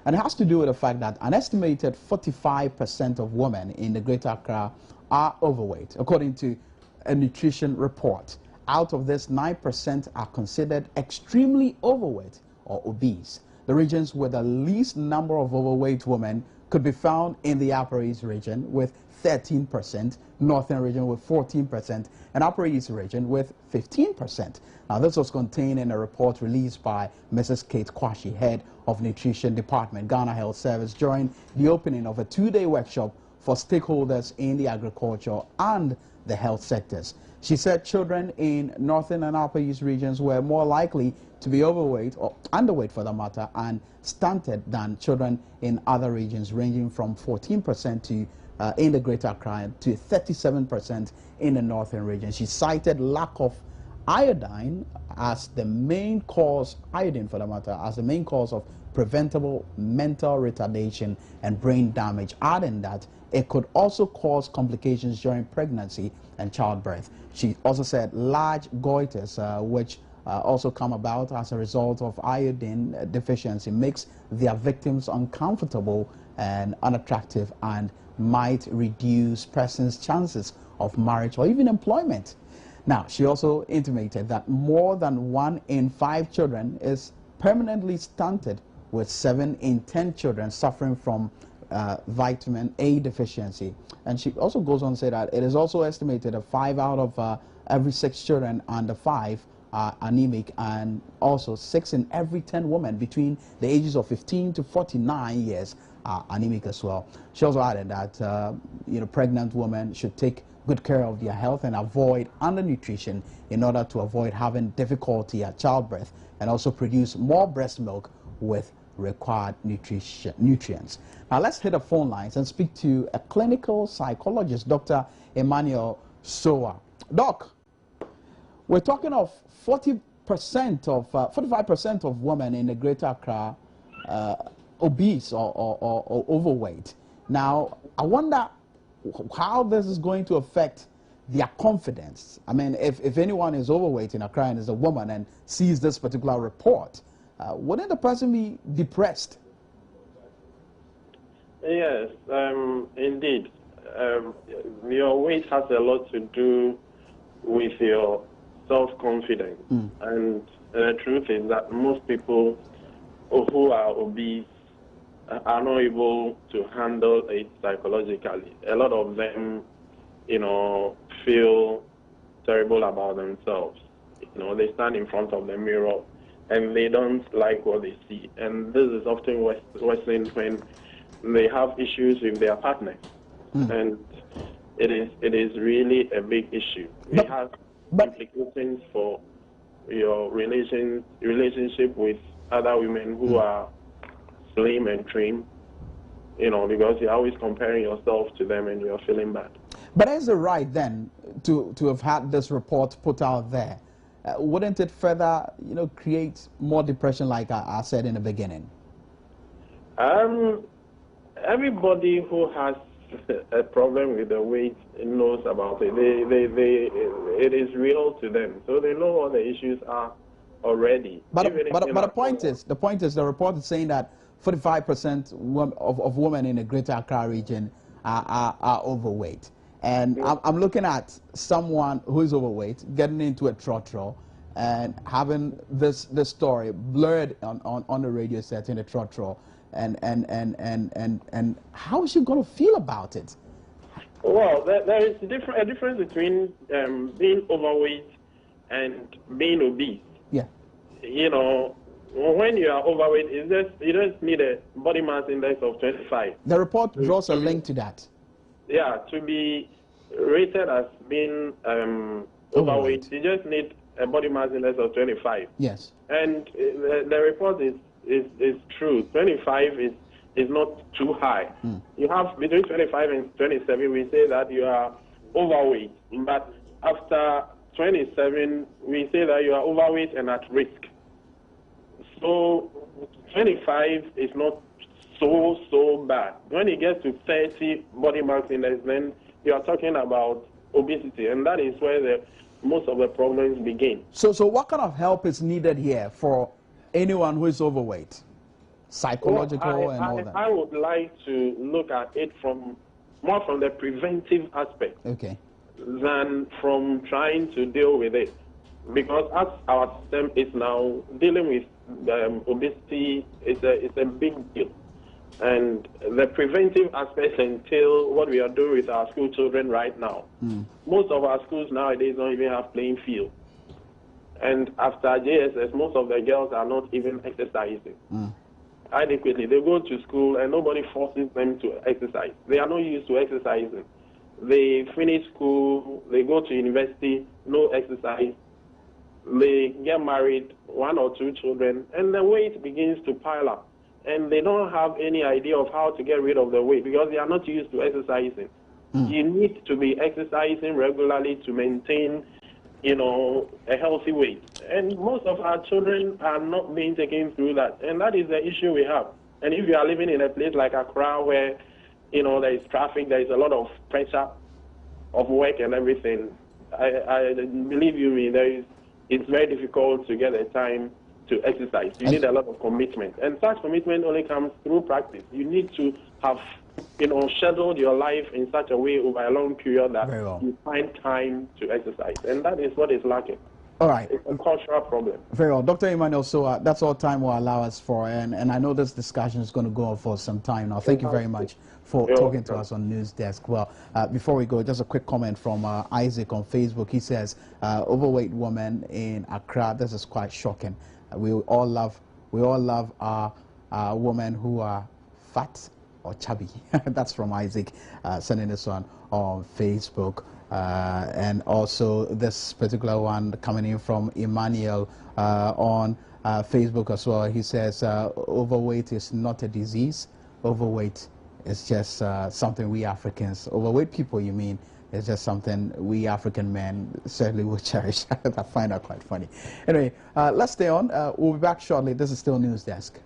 And it has to do with the fact that an estimated 45% of women in the Greater Accra are overweight, according to a nutrition report. Out of this, 9% are considered extremely overweight or obese. The regions with the least number of overweight women could be found in the Upper East region with 13%, Northern region with 14%, and Upper East region with 15%. Now, this was contained in a report released by Mrs. Kate Kwashi, head of Nutrition Department, Ghana Health Service, during the opening of a two-day workshop for stakeholders in the agriculture and the health sectors. She said children in Northern and Upper East regions were more likely to be overweight or underweight for the matter and stunted than children in other regions, ranging from 14% to in the Greater Accra to 37% in the Northern region. She cited lack of iodine as the main cause, iodine for the matter, as the main cause of preventable mental retardation and brain damage, adding that it could also cause complications during pregnancy and childbirth. She also said large goiters, which also come about as a result of iodine deficiency, makes their victims uncomfortable and unattractive and might reduce persons' chances of marriage or even employment. Now, she also intimated that more than 1 in 5 children is permanently stunted, with 7 in 10 children suffering from vitamin A deficiency. And she also goes on to say that it is also estimated that 5 out of every 6 children under 5 are anemic, and also 6 in every 10 women between the ages of 15 to 49 years are anemic as well. She also added that pregnant women should take good care of their health and avoid undernutrition in order to avoid having difficulty at childbirth, and also produce more breast milk with required nutrients. Now let's hit the phone lines and speak to a clinical psychologist, Dr. Emmanuel Soa. Doc, we're talking of 45% of women in the Greater Accra obese or overweight. Now, I wonder how this is going to affect their confidence. I mean, if anyone is overweight in Accra and is a woman and sees this particular report, wouldn't the person be depressed? Yes, indeed. Your weight has a lot to do with your self-confidence. And the truth is that most people who are obese are not able to handle it psychologically. A lot of them, feel terrible about themselves. They stand in front of the mirror and they don't like what they see. And this is often worsened when they have issues with their partners. And it is really a big issue. It has implications for your relationship with other women who are slim and trim, because you're always comparing yourself to them and you're feeling bad. But is it right then to have had this report put out there? Wouldn't it further, create more depression, like I said in the beginning? Everybody who has a problem with the weight knows about it. It is real to them, so they know what the issues are already. But the point is, the report is saying that 45% of women in the Greater Accra region are overweight. And I'm looking at someone who is overweight getting into a trotro and having this story blurred on the radio set in a trotro, and how is she going to feel about it? Well, there is a difference between being overweight and being obese. Yeah. When you are overweight, you just need a body mass index of 25. The report draws a link to that. Yeah, to be rated as being overweight, you just need a body mass index of 25. Yes. And the report is true. 25 is not too high. You have between 25 and 27, we say that you are overweight. But after 27, we say that you are overweight and at risk. So 25 is not so bad. When it gets to 30 body mass index, then you are talking about obesity, and that is where most of the problems begin. So what kind of help is needed here for anyone who is overweight? psychological and all that? I would like to look at it more from the preventive aspect. Okay. Than from trying to deal with it. Because as our system is now, dealing with obesity is a big deal. And the preventive aspects entail what we are doing with our school children right now. Most of our schools nowadays don't even have playing field. And after JSS, most of the girls are not even exercising adequately. They go to school and nobody forces them to exercise. They are not used to exercising. They finish school, they go to university, no exercise. They get married, 1 or 2 children, and the weight begins to pile up. And they don't have any idea of how to get rid of the weight because they are not used to exercising. You need to be exercising regularly to maintain, a healthy weight. And most of our children are not being taken through that. And that is the issue we have. And if you are living in a place like Accra where, there is traffic, there is a lot of pressure of work and everything, I believe you me, it's very difficult to get a time to exercise. You need a lot of commitment. And such commitment only comes through practice. You need to have, scheduled your life in such a way over a long period that you find time to exercise. And that is what is lacking. All right. It's a cultural problem. Very well. Dr. Emmanuel, so that's all time will allow us for. And I know this discussion is going to go on for some time now. Thank you very much for talking to us on News Desk. Well, before we go, just a quick comment from Isaac on Facebook. He says, overweight woman in Accra, this is quite shocking. We all love our women who are fat or chubby. That's from Isaac, sending this one on Facebook. And also this particular one coming in from Emmanuel on Facebook as well. He says, overweight is not a disease. Overweight is just something we Africans, overweight people you mean, it's just something we African men certainly will cherish. I find that quite funny. Anyway, let's stay on. We'll be back shortly. This is still News Desk.